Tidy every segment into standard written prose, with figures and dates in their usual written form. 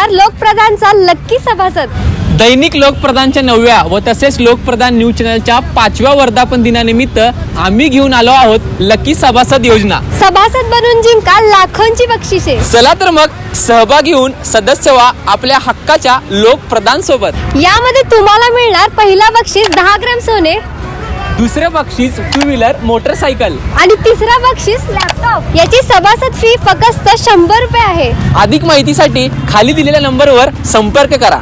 मिळणार लोकप्रधानचा लक्की सभासद। दैनिक लोकप्रधानच्या 9व्या व तसेच लोकप्रधान न्यूज चॅनलच्या 5व्या वर्धापन दिनानिमित्त आम्ही घेऊन आलो आहोत लकी सभासद योजना। सभासद बनून जिंका लाखोंची बक्षिसे। चला तर मग सहभागी होऊन सदस्य व्हा आपल्या हक्काच्या लोकप्रधान सोबत। यामध्ये तुम्हाला मिळणार पहिला बक्षीस 10 ग्रॅम सोने, दुसरे बक्षीस 2 व्हीलर मोटरसायकल आणि तिसरा बक्षीस लॅपटॉप। याची सभासद फी फक्त 100 रुपये आहे। अधिक माहितीसाठी खाली दिलेल्या नंबरवर संपर्क करा।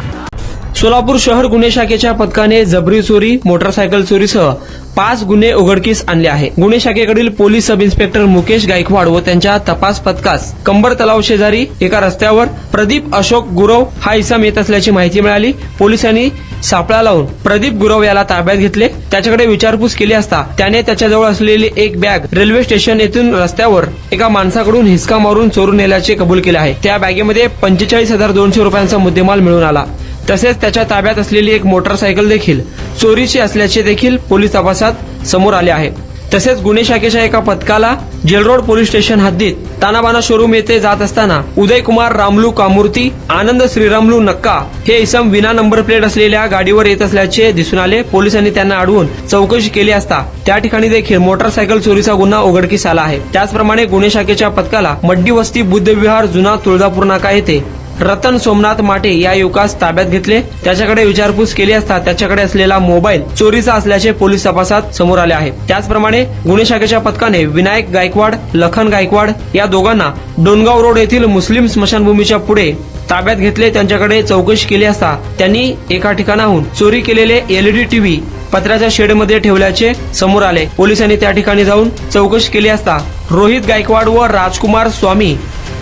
सोलापूर शहर गुन्हे शाखेच्या पथकाने जबरी चोरी, मोटरसायकल चोरीसह 5 गुन्हे उघडकीस आणले आहे। गुन्हे शाखेकडील police sub inspector Mukesh Gaikwad व त्यांच्या तपास पथकास कंबर तलाव शेजारी एका रस्त्यावर प्रदीप अशोक गुरव हा इसम येत असल्याची माहिती मिळाली। पोलिसांनी सापळा लावून प्रदीप गुरव याला ताब्यात घेतले। त्याच्याकडे विचारपूस केली असता त्याने त्याच्याजवळ असलेली एक बॅग रेल्वे स्टेशन येथून रस्त्यावर एका माणसाकडून हिसका मारून चोरून नेल्याचे कबूल केले आहे। त्या बॅगेमध्ये 45,200 रुपयांचा मुद्देमाल मिळून आला। तसेच त्याच्या ताब्यात असलेली एक मोटरसायकल देखील चोरीची असल्याचे देखील पोलीस तपासात समोर आले आहे। तसेच गुन्हे शाखेच्या एका पथकाला जेलरोड पोलीस स्टेशन हद्दीत तानाबाना शोरूम येथे जात असताना उदय कुमार रामलू कामूर्ती, आनंद श्रीरामलू नक्का हे इसम विना नंबर प्लेट असलेल्या गाडीवर येत असल्याचे दिसून आले। पोलिसांनी त्यांना अडवून चौकशी केली असता त्या ठिकाणी देखील मोटरसायकल चोरीचा गुन्हा उघडकीस आला आहे। त्याचप्रमाणे गुन्हे शाखेच्या पथकाला मड्डी वस्ती बुद्ध विहार जुना तुळजापूर नाका येथे रतन सोमनाथ माटे या युवकास ताब्यात घेतले। त्याच्याकडे विचारपूस केली असता त्याच्याकडे असलेला मोबाईल चोरीचा असल्याचे पोलीस तपासात समोर आले आहे। त्याचप्रमाणे गुन्हे शाखेच्या पथकाने विनायक गायकवाड, लखन गायकवाड या दोघांना डोनगाव रोड येथील मुस्लिम स्मशानभूमीच्या पुढे ताब्यात घेतले। त्यांच्याकडे चौकशी केली असता त्यांनी एका ठिकाणाहून चोरी केलेले एलईडी टीव्ही पत्र्याच्या शेडमध्ये ठेवल्याचे समोर आले। पोलिसांनी त्या ठिकाणी जाऊन चौकशी केली असता रोहित गायकवाड व राजकुमार स्वामी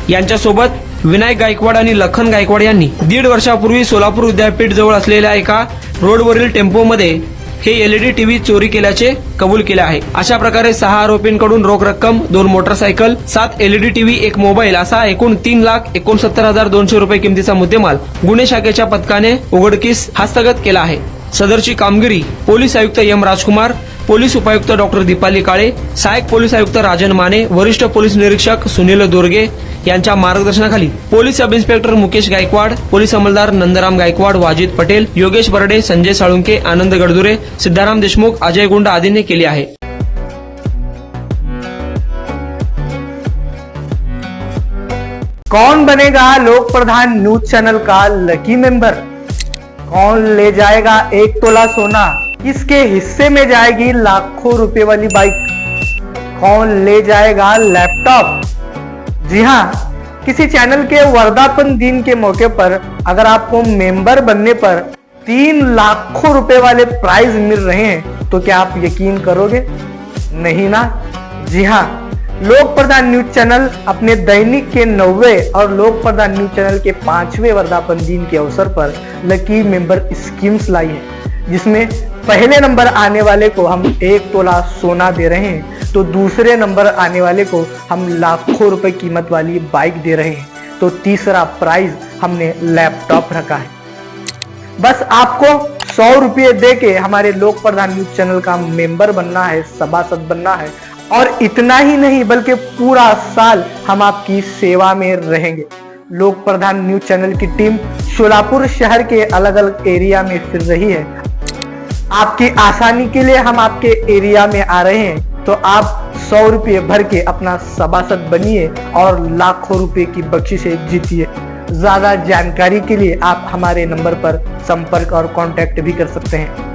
यांच्यासोबत विनायक गायकवाड आणि लखन गायकवाड यांनी 1.5 वर्षापूर्वी सोलापूर विद्यापीठ जवळ असलेल्या एका रोडवरील टेम्पोमध्ये हे एलईडी टीव्ही चोरी केल्याचे कबूल केले आहे। अशा प्रकारे 6 आरोपींकडून रोख रक्कम, 2 मोटरसायकल, 7 एलईडी टीव्ही, 1 मोबाईल असा एकूण 3,69,200 रुपये किमतीचा मुद्देमाल गुन्हे शाखेच्या पथकाने उघडकीस हस्तगत केला आहे। सदरची कामगिरी पोलीस आयुक्त एम राजकुमार, पोलीस उपायुक्त डॉक्टर दीपाली काळे, सहाय्यक पोलीस आयुक्त राजन माने, वरिष्ठ पोलीस निरीक्षक सुनील दोरगे यांच्या मार्गदर्शनाखाली police sub inspector Mukesh Gaikwad, police अंमलदार नंदराम गायकवाड, वाजिद पटेल, योगेश बर्डे, संजय साळुंके, आनंद गडदुरे, सिद्धाराम देशमुख, अजय गुंड आदींनी केली आहे। कौन बनेगा लोक प्रधान न्यूज चैनल का लकी मेंबर? कौन ले जाएगा 1 तोला सोना? किसके हिस्से में जाएगी लाखों रुपए वाली बाइक? कौन ले जाएगा लैपटॉप? जी हाँ, किसी चैनल के वर्धापन दिन के मौके पर अगर आपको मेंबर बनने पर 3 लाखों रुपए वाले प्राइज मिल रहे हैं तो क्या आप यकीन करोगे? नहीं ना? जी हाँ, लोक प्रधान न्यूज चैनल अपने दैनिक के 9वें और लोक प्रधान न्यूज चैनल के 5वें वर्धापन दिन के अवसर पर लकी मेंबर स्कीम्स लाई है, जिसमें पहले नंबर आने वाले को हम 1 तोला सोना दे रहे हैं, तो दूसरे नंबर आने वाले को हम लाखों रुपए कीमत वाली बाइक दे रहे हैं, तो तीसरा प्राइज हमने लैपटॉप रखा है। बस आपको 100 रुपये दे के हमारे लोक प्रधान न्यूज चैनल का मेंबर बनना है, सभासद बनना है, और इतना ही नहीं बल्कि पूरा साल हम आपकी सेवा में रहेंगे। लोक प्रधान न्यूज चैनल की टीम सोलापुर शहर के अलग अलग एरिया में फिर रही है। आपकी आसानी के लिए हम आपके एरिया में आ रहे हैं, तो आप 100 रुपये भर के अपना सभासद बनिए और लाखों रुपए की बख्शिशें जीतिए। ज्यादा जानकारी के लिए आप हमारे नंबर पर संपर्क और कांटेक्ट भी कर सकते हैं।